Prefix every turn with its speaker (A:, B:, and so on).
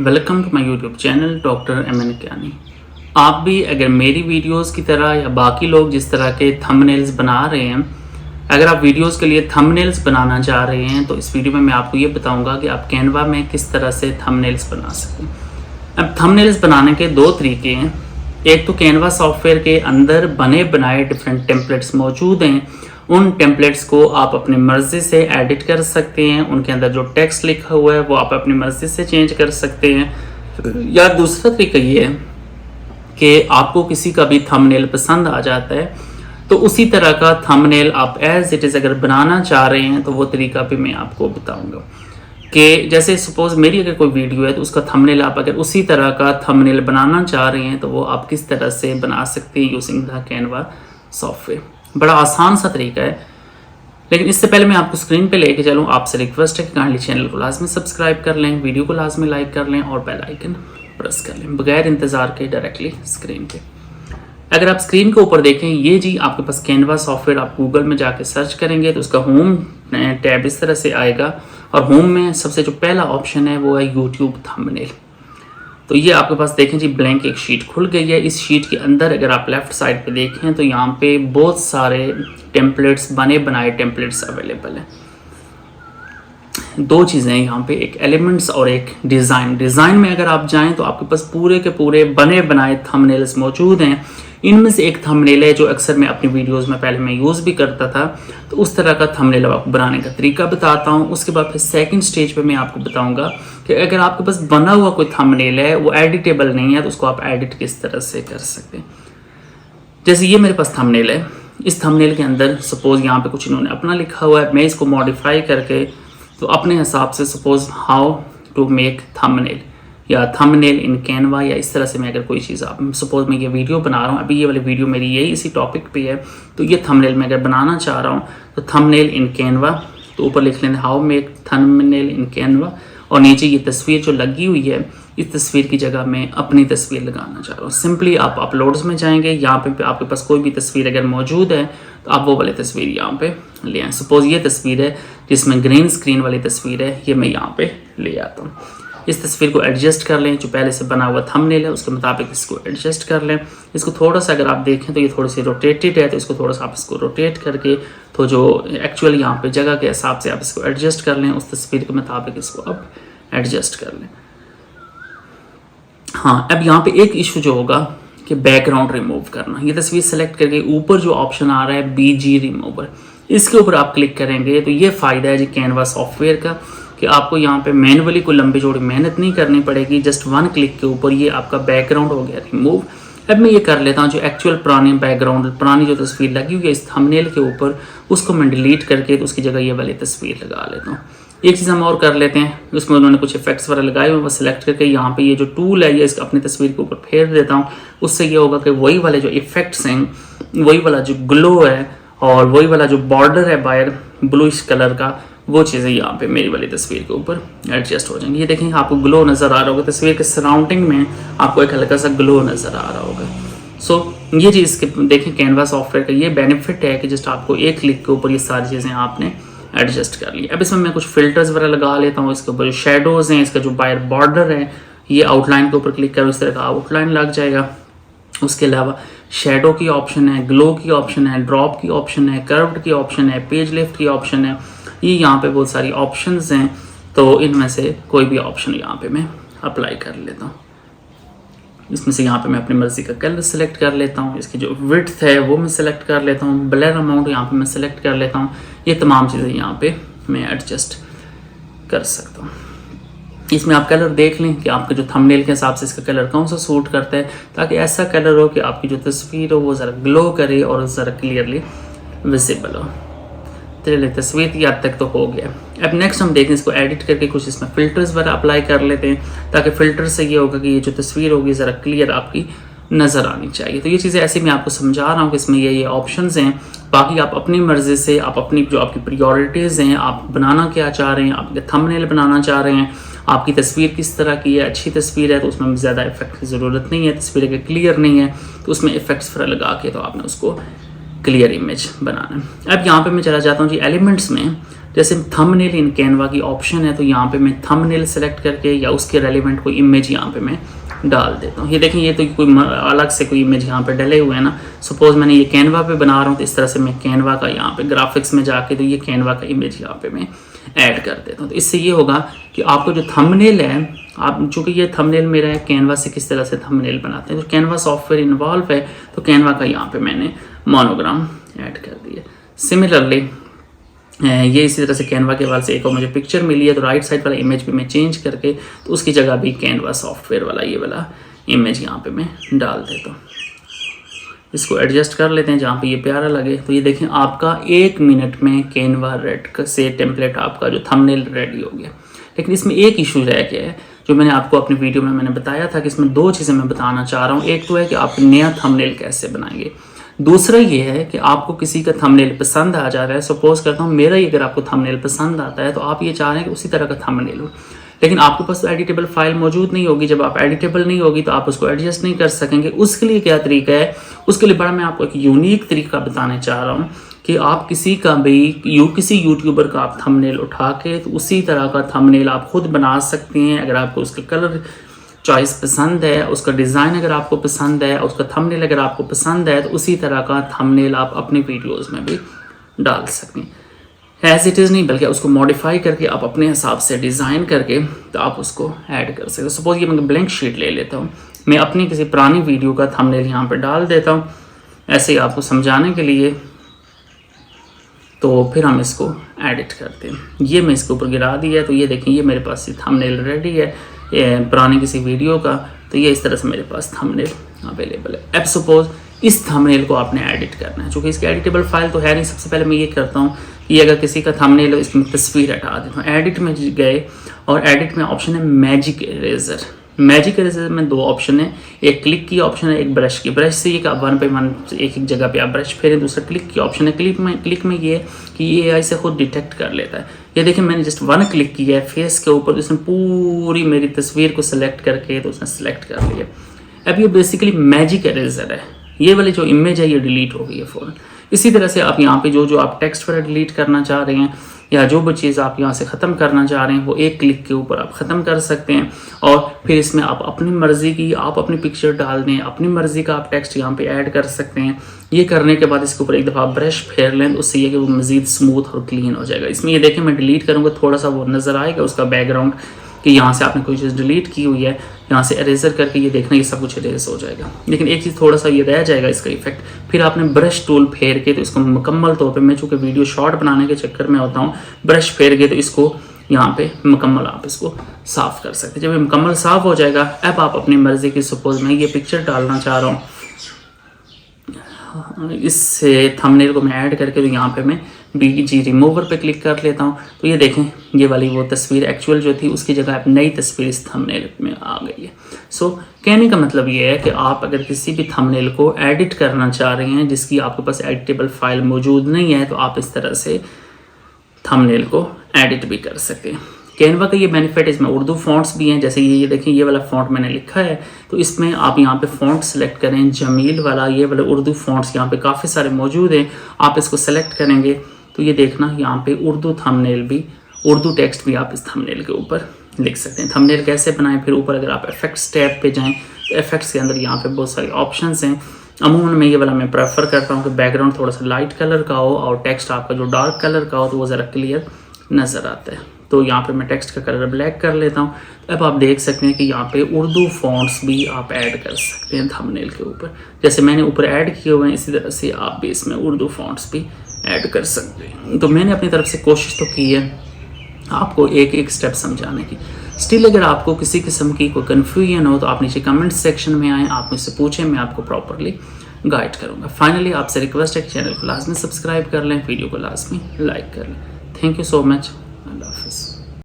A: Welcome to my YouTube channel doctor M N Kiyani. आप भी अगर मेरी वीडियोस की तरह या बाकी लोग जिस तरह के थंबनेल्स बना रहे हैं, अगर आप वीडियोस के लिए थंबनेल्स बनाना चाह रहे हैं तो इस वीडियो में मैं आपको ये बताऊंगा कि आप कैनवा में किस तरह से थंबनेल्स बना सकें। अब थंबनेल्स बनाने के दो तरीके हैं। एक तो कैनवा सॉफ्टवेयर के अंदर बने बनाए डिफरेंट टेम्पलेट्स मौजूद हैं, उन टेम्पलेट्स को आप अपनी मर्ज़ी से एडिट कर सकते हैं। उनके अंदर जो टेक्स्ट लिखा हुआ है वो आप अपनी मर्ज़ी से चेंज कर सकते हैं। या दूसरा तरीका ये है कि आपको किसी का भी थंबनेल पसंद आ जाता है तो उसी तरह का थंबनेल आप एज इट इज़ अगर बनाना चाह रहे हैं तो वो तरीका भी मैं आपको बताऊंगा कि जैसे सपोज मेरी अगर कोई वीडियो है तो उसका थंबनेल आप अगर उसी तरह का थंबनेल बनाना चाह रहे हैं तो वो आप किस तरह से बना सकते हैं यूजिंग द कैनवा सॉफ्टवेयर। बड़ा आसान सा तरीका है, लेकिन इससे पहले मैं आपको स्क्रीन पे लेके चलूँ आपसे रिक्वेस्ट है कि काइंडली चैनल को लाजमी सब्सक्राइब कर लें, वीडियो को लाजमी लाइक कर लें और बेल आइकन प्रेस कर लें बगैर इंतज़ार के डायरेक्टली स्क्रीन पे। अगर आप स्क्रीन के ऊपर देखें, ये जी आपके पास कैनवा सॉफ्टवेयर, आप गूगल में जाके सर्च करेंगे तो उसका होम टैब इस तरह से आएगा और होम में सबसे जो पहला ऑप्शन है वो है यूट्यूब थंबनेल। तो ये आपके पास देखें जी ब्लैंक एक शीट खुल गई है। इस शीट के अंदर अगर आप लेफ्ट साइड पे देखें तो यहाँ पे बहुत सारे टेम्पलेट्स, बने बनाए टेम्पलेट्स अवेलेबल हैं। दो चीज़ें हैं यहाँ पे, एक एलिमेंट्स और एक डिज़ाइन। डिज़ाइन में अगर आप जाएं तो आपके पास पूरे के पूरे बने बनाए थंबनेल्स मौजूद हैं। इनमें से एक थंबनेल है जो अक्सर मैं अपनी वीडियोस में पहले मैं यूज़ भी करता था, तो उस तरह का थंबनेल आपको बनाने का तरीका बताता हूँ। उसके बाद फिर सेकंड स्टेज पे मैं आपको बताऊंगा कि अगर आपके पास बना हुआ कोई थंबनेल है वो एडिटेबल नहीं है तो उसको आप एडिट किस तरह से कर सकते हैं। जैसे ये मेरे पास थंबनेल है, इस थंबनेल के अंदर सपोज यहाँ पे कुछ इन्होंने अपना लिखा हुआ है, मैं इसको मॉडिफाई करके तो अपने हिसाब से suppose how to make thumbnail या थंबनेल इन कैनवा या इस तरह से मैं अगर कोई चीज़, आप सपोज मैं ये वीडियो बना रहा हूँ, अभी ये वाली वीडियो मेरी यही इसी टॉपिक पे है, तो ये थंबनेल मैं अगर बनाना चाह रहा हूँ तो थंबनेल इन कैनवा, तो ऊपर लिख लें how make thumbnail in Canva और नीचे ये तस्वीर जो लगी हुई है इस तस्वीर की जगह मैं अपनी तस्वीर लगाना चाह रहा हूँ। सिंपली आप अपलोड्स में जाएंगे, यहाँ पे आपके पास कोई भी तस्वीर अगर मौजूद है तो आप वो वाली तस्वीर यहाँ पे ले आएँ। सपोज ये तस्वीर है जिसमें ग्रीन स्क्रीन वाली तस्वीर है, ये मैं यहाँ पे ले आता हूँ। इस तस्वीर को एडजस्ट कर लें, जो पहले से बना हुआ थंबनेल है उसके मुताबिक इसको एडजस्ट कर लें। इसको थोड़ा सा अगर आप देखें तो ये थोड़ी सी रोटेटेड है, तो इसको थोड़ा सा आप इसको रोटेट करके तो जो एक्चुअल यहाँ पे जगह के हिसाब से आप इसको एडजस्ट कर लें, उस तस्वीर के मुताबिक इसको आप एडजस्ट कर लें। हाँ, अब यहाँ पे एक इशू जो होगा कि बैकग्राउंड रिमूव करना। ये तस्वीर सेलेक्ट करके ऊपर जो ऑप्शन आ रहा है बीजी रिमूवर, इसके ऊपर आप क्लिक करेंगे तो ये फ़ायदा है जी कैनवा सॉफ्टवेयर का कि आपको यहाँ पे मैनुअली कोई लंबी चौड़ी मेहनत नहीं करनी पड़ेगी। जस्ट वन क्लिक के ऊपर ये आपका बैकग्राउंड हो गया रिमूव। अब मैं ये कर लेता हूँ जो एक्चुअल पुरानी बैकग्राउंड, पुरानी जो तस्वीर लगी हुई है इस थंबनेल के ऊपर, उसको मैं डिलीट करके तो उसकी जगह ये वाली तस्वीर लगा लेता हूँ। एक चीज़ हम और कर लेते हैं, उसमें उन्होंने कुछ इफेक्ट्स वगैरह लगाए हुए, वो सिलेक्ट करके यहाँ पे ये जो टूल है ये इसका अपनी तस्वीर के ऊपर फेर देता हूँ। उससे ये होगा कि वही वाले जो इफेक्ट्स हैं, वही वाला जो ग्लो है और वही वाला जो बॉर्डर है बाहर ब्लूइश कलर का, वो चीज़ें यहाँ पे मेरी वाली तस्वीर के ऊपर एडजस्ट हो जाएंगी। ये देखेंगे आपको ग्लो नज़र आ रहा होगा, तस्वीर के सराउंडिंग में आपको एक हल्का सा ग्लो नज़र आ रहा होगा। सो ये चीज़ देखें कैनवा सॉफ्टवेयर का ये बेनिफिट है कि जस्ट आपको एक क्लिक के ऊपर ये सारी चीज़ें आपने एडजस्ट कर ली। अब इसमें मैं कुछ फिल्टर्स वगैरह लगा लेता हूँ। इसके ऊपर जो शेडोज़ हैं, इसका जो बाहर बॉर्डर है, ये आउटलाइन के ऊपर क्लिक करो इस तरह का आउटलाइन लग जाएगा। उसके अलावा शेडो की ऑप्शन है, ग्लो की ऑप्शन है, ड्रॉप की ऑप्शन है, कर्व्ड की ऑप्शन है, पेज लिफ्ट की ऑप्शन है। ये यहाँ पे बहुत सारी ऑप्शंस हैं, तो इनमें से कोई भी ऑप्शन यहाँ पे मैं अप्लाई कर लेता हूँ। इसमें से यहाँ पे मैं अपनी मर्ज़ी का कलर सेलेक्ट कर लेता हूँ, इसकी जो विड्थ है वो मैं सेलेक्ट कर लेता हूँ, ब्लर अमाउंट यहाँ पे मैं सेलेक्ट कर लेता हूँ। ये तमाम चीज़ें यहाँ पे मैं एडजस्ट कर सकता हूँ। इसमें आप कलर देख लें कि आपके जो थंबनेल के हिसाब से इसका कलर कौन सा सूट करता है, ताकि ऐसा कलर हो कि आपकी जो तस्वीर हो वो ज़रा ग्लो करे और ज़रा क्लियरली विजिबल हो। चलिए तस्वीर की हद तक तो हो गया। अब नेक्स्ट हम देखें इसको एडिट करके कुछ इसमें फ़िल्टर्स वगैरह अप्लाई कर लेते हैं, ताकि फ़िल्टर से ये होगा कि ये जो तस्वीर होगी ज़रा क्लियर आपकी नज़र आनी चाहिए। तो ये चीज़ें ऐसे मैं आपको समझा रहा हूँ कि इसमें ये ऑप्शंस हैं। बाकी आप अपनी मर्ज़ी से, आप अपनी जो आपकी प्रायोरिटीज़ हैं, आप बनाना क्या चाह रहे हैं, आप थंबनेल बनाना चाह रहे हैं, आपकी तस्वीर किस तरह की है, अच्छी तस्वीर है तो उसमें ज़्यादा इफेक्ट की ज़रूरत नहीं है, तस्वीर अगर क्लियर नहीं है तो उसमें इफेक्ट्स वगैरह लगा के तो आपने उसको क्लियर इमेज बनाना है। अब यहाँ पे मैं चला जाता हूँ जी एलिमेंट्स में। जैसे थंबनेल इन कैनवा की ऑप्शन है, तो यहाँ पे मैं थंबनेल सेलेक्ट करके या उसके रेलिवेंट कोई इमेज यहाँ पे मैं डाल देता हूँ। ये देखें, ये तो कोई अलग से कोई इमेज यहाँ पे डले हुए हैं ना। सपोज मैंने ये कैनवा पे बना रहा हूँ, तो इस तरह से मैं कैनवा का यहाँ पे ग्राफिक्स में जाके तो ये कैनवा का इमेज यहाँ पे मैं ऐड कर देता हूँ। तो इससे ये होगा कि आपको जो थंबनेल है, आप चूँकि ये थंबनेल मेरा है, कैनवा से किस तरह से थंबनेल बनाते हैं, तो कैनवा सॉफ्टवेयर इन्वॉल्व है, तो कैनवा का यहाँ पे मैंने मोनोग्राम ऐड कर दिया। सिमिलरली ये इसी तरह से कैनवा के वाल से एक और मुझे पिक्चर मिली है, तो राइट साइड वाला इमेज भी मैं चेंज करके तो उसकी जगह भी कैनवा सॉफ्टवेयर वाला ये वाला इमेज यहाँ पे मैं डाल देता हूँ। इसको एडजस्ट कर लेते हैं जहाँ पे ये प्यारा लगे। तो ये देखें, आपका 1 मिनट में कैनवा रेड से टेम्पलेट आपका जो थंबनेल रेडी हो गया। लेकिन इसमें एक इशू रह गया है, जो मैंने आपको अपनी वीडियो में मैंने बताया था कि इसमें 2 चीज़ें मैं बताना चाह रहा हूँ। एक तो है कि आप नया थंबनेल कैसे बनाएंगे, दूसरा ये है कि आपको किसी का थंबनेल पसंद आ जा रहा है। सपोज करता हूँ मेरा ही अगर आपको थंबनेल पसंद आता है, तो आप ये चाह रहे हैं कि उसी तरह का थंबनेल हो, लेकिन आपके पास तो एडिटेबल फाइल मौजूद नहीं होगी। जब आप एडिटेबल नहीं होगी तो आप उसको एडजस्ट नहीं कर सकेंगे। उसके लिए क्या तरीका है, उसके लिए बड़ा मैं आपको एक यूनिक तरीका बताने चाह रहा हूँ कि आप किसी का भी किसी यूट्यूबर का आप थंबनेल उठा के तो उसी तरह का थंबनेल आप खुद बना सकते हैं। अगर आपको उसका कलर चॉइस पसंद है, उसका डिज़ाइन अगर आपको पसंद है, उसका थंबनेल अगर आपको पसंद है, तो उसी तरह का थंबनेल आप अपनी वीडियोस में भी डाल सकते हैं। एज इट इज़ नहीं, बल्कि उसको मॉडिफाई करके आप अपने हिसाब से डिज़ाइन करके तो आप उसको ऐड कर सकते हो। सपोज ये मैं ब्लैंक शीट ले लेता हूँ, मैं अपनी किसी पुरानी वीडियो का थंबनेल यहाँ पर डाल देता हूँ ऐसे ही आपको समझाने के लिए। तो फिर हम इसको एडिट करते हैं। ये मैं इसके ऊपर गिरा दिया, तो ये देखें, ये मेरे पास थंबनेल रेडी है पुरानी किसी वीडियो का। तो ये इस तरह से मेरे पास थंबनेल अवेलेबल है। अब सपोज इस थंबनेल को आपने एडिट करना है, चूँकि इसके एडिटेबल फाइल तो है नहीं। सबसे पहले मैं ये करता हूँ कि अगर किसी का थंबनेल है, इसकी तस्वीर हटा देता हूँ। एडिट में गए और एडिट में ऑप्शन है मैजिक इरेजर। मैजिक इरेजर में 2 ऑप्शन है, एक क्लिक की ऑप्शन है, एक ब्रश की। ब्रश से ये कि आप 1 पे 1 एक जगह पे आप ब्रश फेरें। दूसरा क्लिक की ऑप्शन है। क्लिक में ये है कि ये AI से खुद डिटेक्ट कर लेता है। ये देखिए, मैंने जस्ट 1 क्लिक किया है फेस के ऊपर, तो उसने पूरी मेरी तस्वीर को सिलेक्ट करके तो उसने सिलेक्ट कर लिया। अब ये बेसिकली मैजिक इरेजर है। ये वाली जो इमेज है ये डिलीट हो गई है फ़ौरन। इसी तरह से आप यहाँ पे जो आप टेक्स्ट पर डिलीट करना चाह रहे हैं या जो भी चीज़ आप यहाँ से ख़त्म करना चाह रहे हैं, वो एक क्लिक के ऊपर आप ख़त्म कर सकते हैं। और फिर इसमें आप अपनी मर्ज़ी की आप अपनी पिक्चर डाल दें, अपनी मर्ज़ी का आप टेक्स्ट यहाँ पे ऐड कर सकते हैं। ये करने के बाद इसके ऊपर एक दफ़ा ब्रश फेर लें, तो उससे ये कि वो मज़ीद स्मूथ और क्लीन हो जाएगा। इसमें ये देखें, मैं डिलीट करूँगा, थोड़ा सा वो नज़र आएगा उसका बैकग्राउंड कि यहाँ से आपने कोई चीज़ डिलीट की हुई है। यहाँ से इरेजर करके ये देखना, ये सब कुछ इरेज हो जाएगा। लेकिन एक चीज़ थोड़ा सा ये रह जाएगा इसका इफेक्ट, फिर आपने ब्रश टूल फेर के तो इसको मुकम्मल तौर पे, मैं चूँकि वीडियो शॉर्ट बनाने के चक्कर में होता हूँ, ब्रश फेर के तो इसको यहाँ पे मुकम्मल आप इसको साफ़ कर सकते हैं। जब ये मुकम्मल साफ़ हो जाएगा, अब आप अपनी मर्ज़ी की, सपोज मैं ये पिक्चर डालना चाह रहा हूँ, इससे थंबनेल को मैं ऐड करके तो यहाँ पे मैं BG रिमूवर पे क्लिक कर लेता हूँ। तो ये देखें, ये वाली वो तस्वीर एक्चुअल जो थी उसकी जगह अब नई तस्वीर इस थंबनेल में आ गई है। सो कहने का मतलब ये है कि आप अगर किसी भी थंबनेल को एडिट करना चाह रहे हैं जिसकी आपके पास एडिटेबल फाइल मौजूद नहीं है, तो आप इस तरह से थंबनेल को एडिट भी कर सकते हैं। कैनवा का ये बेनिफिट, इसमें उर्दू फ़ॉन्ट्स भी हैं। जैसे ये देखें, ये वाला फ़ॉन्ट मैंने लिखा है, तो इसमें आप यहाँ पे फ़ॉन्ट सेलेक्ट करें, जमील वाला। ये वाला उर्दू फ़ॉन्ट्स यहाँ पे काफ़ी सारे मौजूद हैं। आप इसको सेलेक्ट करेंगे तो ये देखना, यहाँ पे उर्दू थंबनेल भी, उर्दू टेक्स्ट भी आप इस थंबनेल के ऊपर लिख सकते हैं। थंबनेल कैसे बनाएं, फिर ऊपर अगर आप इफेक्ट्स टैब पे जाएँ तो इफेक्ट्स के अंदर यहाँ पे बहुत सारे ऑप्शंस हैं। अमूमन मैं ये वाला मैं प्रेफर करता हूँ कि बैकग्राउंड थोड़ा सा लाइट कलर का हो और टेक्स्ट आपका जो डार्क कलर का हो, तो वो ज़रा क्लियर नज़र आता है। तो यहाँ पे मैं टेक्स्ट का कलर ब्लैक कर लेता हूँ। अब आप देख सकते हैं कि यहाँ पे उर्दू फ़ॉन्ट्स भी आप ऐड कर सकते हैं थंबनेल के ऊपर। जैसे मैंने ऊपर ऐड किए हुए हैं, इसी तरह से आप भी इसमें उर्दू फ़ॉन्ट्स भी ऐड कर सकते हैं। तो मैंने अपनी तरफ से कोशिश तो की है आपको एक एक स्टेप समझाने की। स्टिल अगर आपको किसी किस्म की कोई कन्फ्यूजन हो तो आप नीचे कमेंट सेक्शन में आएँ, आप मुझसे पूछें, मैं आपको प्रॉपरली गाइड करूँगा। फाइनली आपसे रिक्वेस्ट है कि चैनल को लाजमी सब्सक्राइब कर लें, वीडियो को लाजमी लाइक कर लें। Thank you so much. अल्लाह हाफ़िज़।